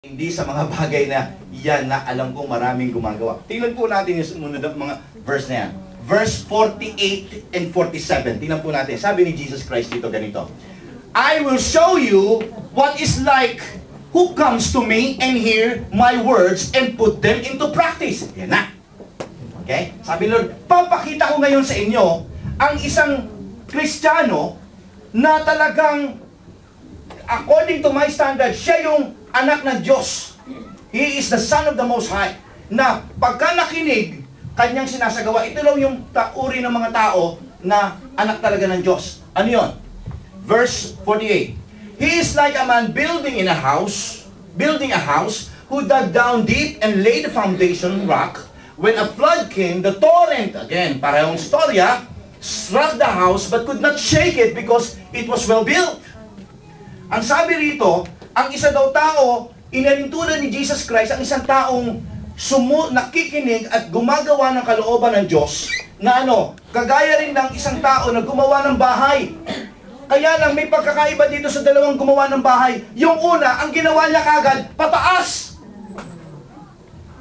Hindi sa mga bagay na yan na alam kong maraming gumagawa. Tingnan po natin yung sumunod ng mga verse na yan. Verse 48 and 47. Tingnan po natin. Sabi ni Jesus Christ dito ganito. I will show you what is like who comes to me and hear my words and put them into practice. Yan na. Okay? Sabi ni Lord, papakita ko ngayon sa inyo ang isang Kristiyano na talagang according to my standard, siya yung anak ng Diyos. He is the Son of the Most High. Na pagka nakinig, kanyang sinasagawa. Ito lang yung uri ng mga tao na anak talaga ng Diyos. Ano yun? Verse 48. He is like a man building a house, who dug down deep and laid the foundation rock. When a flood came, the torrent, again, parehong storya, struck the house but could not shake it because it was well built. Ang sabi rito, ang isa daw tao, inalintunan ni Jesus Christ, ang isang taong nakikinig at gumagawa ng kalooban ng Diyos, na kagaya rin ng isang tao na gumawa ng bahay. Kaya lang may pagkakaiba dito sa dalawang gumawa ng bahay. Yung una, ang ginawa niya kagad, pataas.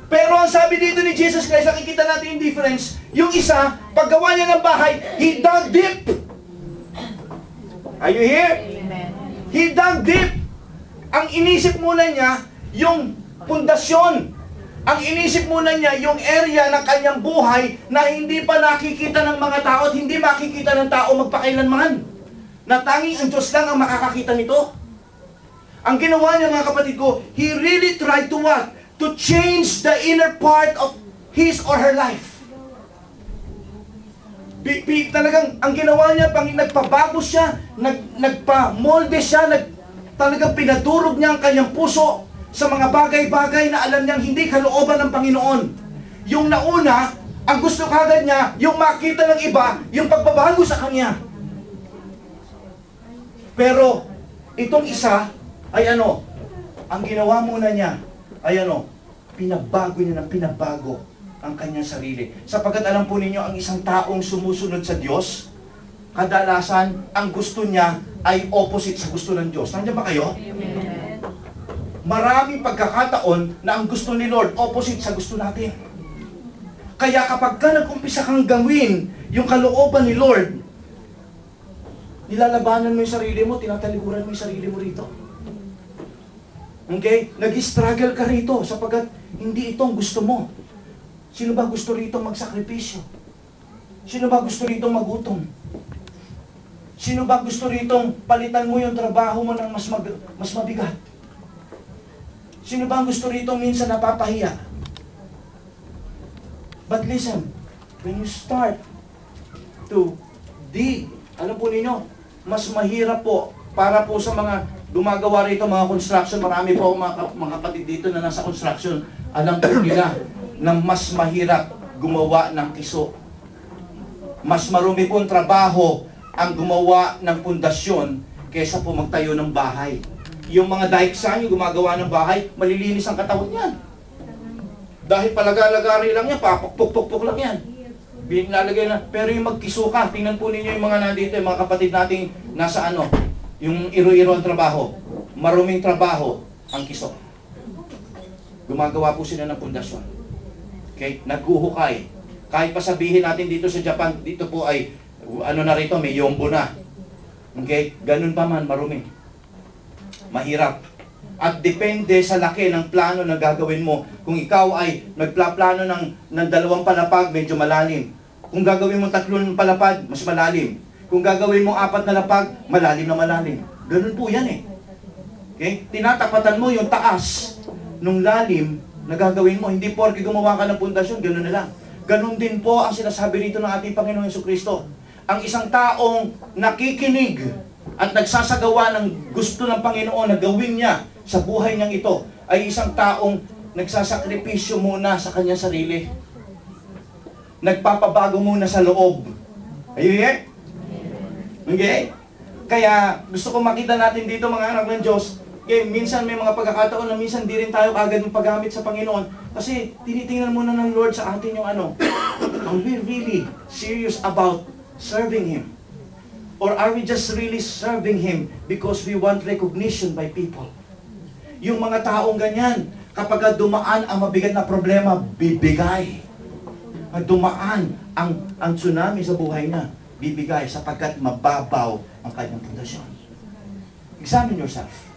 Pero ang sabi dito ni Jesus Christ, nakikita natin yung difference, yung isa, paggawa niya ng bahay, he dug deep. Are you here? Amen. He dug deep. Ang inisip muna niya, yung pundasyon. Ang inisip muna niya, yung area ng kanyang buhay na hindi pa nakikita ng mga tao at hindi makikita ng tao magpakailanman. Na tanging ang Diyos lang ang makakakita nito. Ang ginawa niya, mga kapatid ko, he really tried to what? To change the inner part of his or her life. Talagang ang ginawa niya, nagpabago siya, nagpa-molde siya, talagang pinadurog niya ang kanyang puso sa mga bagay-bagay na alam niyang hindi kalooban ng Panginoon. Yung nauna, ang gusto kagad niya, yung makita ng iba, yung pagbabago sa kanya. Pero, itong isa, ay ang ginawa muna niya, ay pinabago niya ng pinabago ang kanyang sarili. Sapagkat alam po ninyo, ang isang taong sumusunod sa Diyos, kadalasan, ang gusto niya ay opposite sa gusto ng Diyos. Nandiyan ba kayo? Amen. Maraming pagkakataon na ang gusto ni Lord, opposite sa gusto natin. Kaya kapag ka nag-umpisa kang gawin yung kalooban ni Lord, nilalabanan mo yung sarili mo, tinatalikuran mo yung sarili mo rito. Okay? Nag-struggle ka rito sapagkat hindi itong gusto mo. Sino ba gusto rito magsakripisyo? Sino ba gusto rito magutom? Sino ba gusto rito palitan mo yung trabaho mo ng mas mabigat? Sino ba gusto rito minsan napapahiya? But listen, when you start to dig, alam po ninyo, mas mahirap po para po sa mga gumagawa rito, mga construction, marami po mga kapatid dito na nasa construction, alam po nila na mas mahirap gumawa ng kiso. Mas marumi po ang trabaho ang gumawa ng pundasyon kaysa po magtayo ng bahay. Yung mga daiksan, yung gumagawa ng bahay, malilinis ang katawan niyan. Dahil palagalagari lang yan, papukpuk-puk lang yan. Binalagay na. Pero yung magkiso ka, tingnan po ninyo yung mga nandito, yung mga kapatid nating nasa yung iro-iro ang trabaho. Maruming trabaho ang kiso. Gumagawa po sila ng pundasyon. Okay? Naghuhukay. Kahit pa sabihin natin dito sa Japan, dito po ay, na rito, may yombo na. Okay? Ganun pa man, marumi. Mahirap. At depende sa laki ng plano na gagawin mo. Kung ikaw ay nagplano ng 2 palapag, medyo malalim. Kung gagawin mo 3 palapag, mas malalim. Kung gagawin mo 4 na lapag, malalim na malalim. Ganun po yan eh. Okay? Tinatapatan mo yung taas nung lalim na gagawin mo. Hindi porke gumawa ka ng pundasyon, ganun na lang. Ganun din po ang sinasabi rito ng ating Panginoong Jesucristo. Ang isang taong nakikinig at nagsasagawa ng gusto ng Panginoon na gawin niya sa buhay niyang ito, ay isang taong nagsasakripisyo muna sa kanyang sarili. Nagpapabago muna sa loob. Ayun yan? Okay? Kaya gusto ko makita natin dito mga anak ng Diyos, okay, minsan may mga pagkakataon na minsan di rin tayo kagad ng paggamit sa Panginoon kasi tinitingnan muna ng Lord sa atin yung are we really serious about serving Him? Or are we just really serving Him because we want recognition by people? yung mga taong ganyan, kapag dumaan ang mabigat na problema, bibigay. Pag dumaan ang tsunami sa buhay niya, bibigay sapagkat mababaw ang kanyang pundasyon. Examine yourself.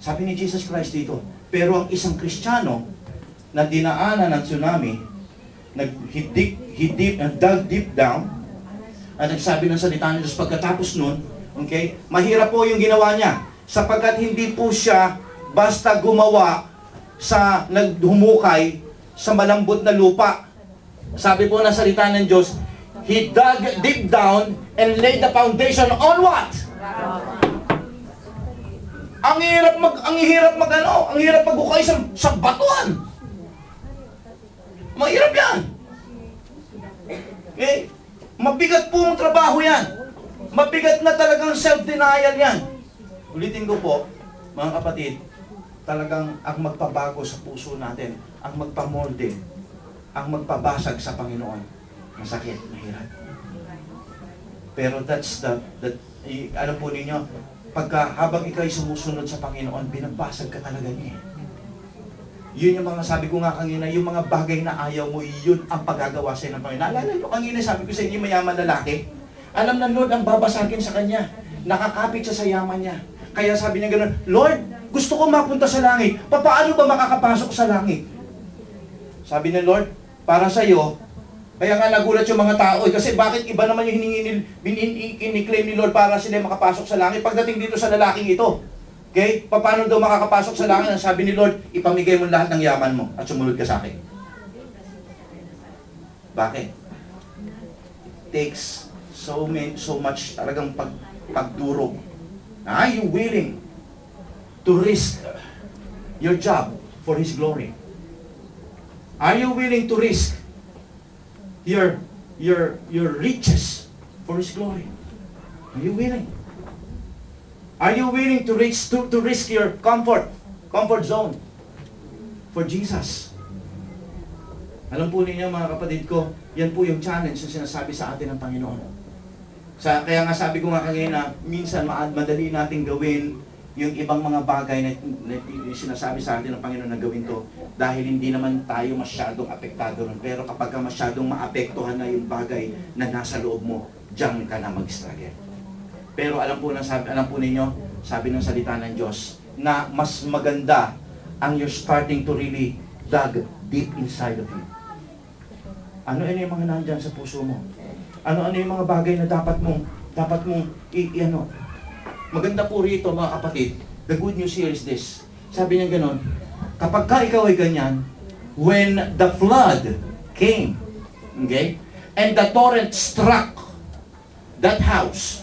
Sabi ni Jesus Christ dito, pero ang isang Kristiyano na dinaanan ng tsunami, dug deep down, at nagsabi ng salita ng Diyos pagkatapos nun, okay, mahirap po yung ginawa niya, sapagkat hindi po siya basta gumawa sa naghumukay sa malambot na lupa. Sabi po ng salita ng Diyos, He dug deep down and laid the foundation on what? Ang hirap maghukay sa batuan. Mahirap yan. Okay? Mabigat po ang trabaho yan. Mabigat na talagang self-denial yan. Ulitin ko po, mga kapatid, talagang ang magpabago sa puso natin, ang magpamolde, ang magpabasag sa Panginoon. Masakit, mahirap. Pero alam po ninyo, habang ikaw'y sumusunod sa Panginoon, binabasag ka talaga niya. Yun yung mga sabi ko nga kanina, yung mga bagay na ayaw mo, yun ang paggagawa sa'yo ng Panginoon. Naalala nyo kanina, sabi ko sa inyo, mayaman lalaki. Alam na Lord ang babasagin sa kanya. Nakakapit siya sa yaman niya. Kaya sabi niya gano'n, Lord, gusto ko mapunta sa langit. Paano ba makakapasok sa langit? Sabi ni Lord, para sa'yo, kaya nga nagulat yung mga tao, kasi bakit iba naman yung kiniklaim ni Lord para sila makapasok sa langit pagdating dito sa lalaking ito? Okay? Paano daw makakapasok sa langit? Sabi ni Lord, ipamigay mo lahat ng yaman mo at sumunod ka sa akin. Bakit? It takes so much talagang pagdurog. Are you willing to risk your job for His glory? Are you willing to risk your riches for His glory? Are you willing? Are you willing to risk your comfort zone for Jesus? Alam po ninyo mga kapatid ko, yan po yung challenge na sinasabi sa atin ng Panginoon. Kaya nga sabi ko nga kanina, minsan madali nating gawin yung ibang mga bagay na sinasabi sa atin ng Panginoon na gawin to dahil hindi naman tayo masyadong apektado ron. Pero kapag ka masyadong maapektuhan na yung bagay na nasa loob mo, diyan ka na mag-struggle. Pero alam po ninyo, sabi ng salita ng Diyos, na mas maganda ang you're starting to really dug deep inside of you. Ano yung mga nandyan sa puso mo? Ano yung mga bagay na dapat mong Maganda po rito mga kapatid, the good news here is this. Sabi niya ganon, kapag ka ikaw ay ganyan, when the flood came, okay, and the torrent struck that house,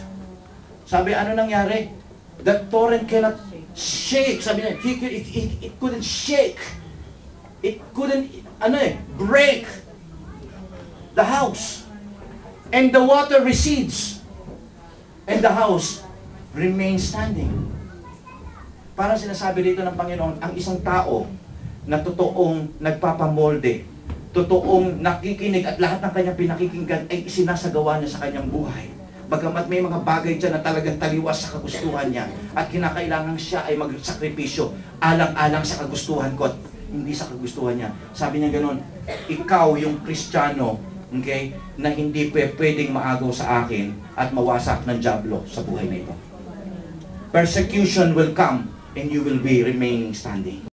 sabi, ano nangyari? The torrent cannot shake. Sabi niya, it couldn't shake. It couldn't, break the house. And the water recedes. And the house remains standing. Parang sinasabi dito ng Panginoon, ang isang tao na totoong nagpapamolde, totoong nakikinig at lahat ng kanyang pinakikinggan ay isinasagawa niya sa kanyang buhay. Bagamat may mga bagay dyan na talagang taliwas sa kagustuhan niya at kinakailangan siya ay magsakripisyo alang-alang sa kagustuhan ko at hindi sa kagustuhan niya. Sabi niya gano'n, ikaw yung Kristiyano, okay, na hindi pwedeng maagaw sa akin at mawasak ng dyablo sa buhay na ito. Persecution will come and you will be remaining standing.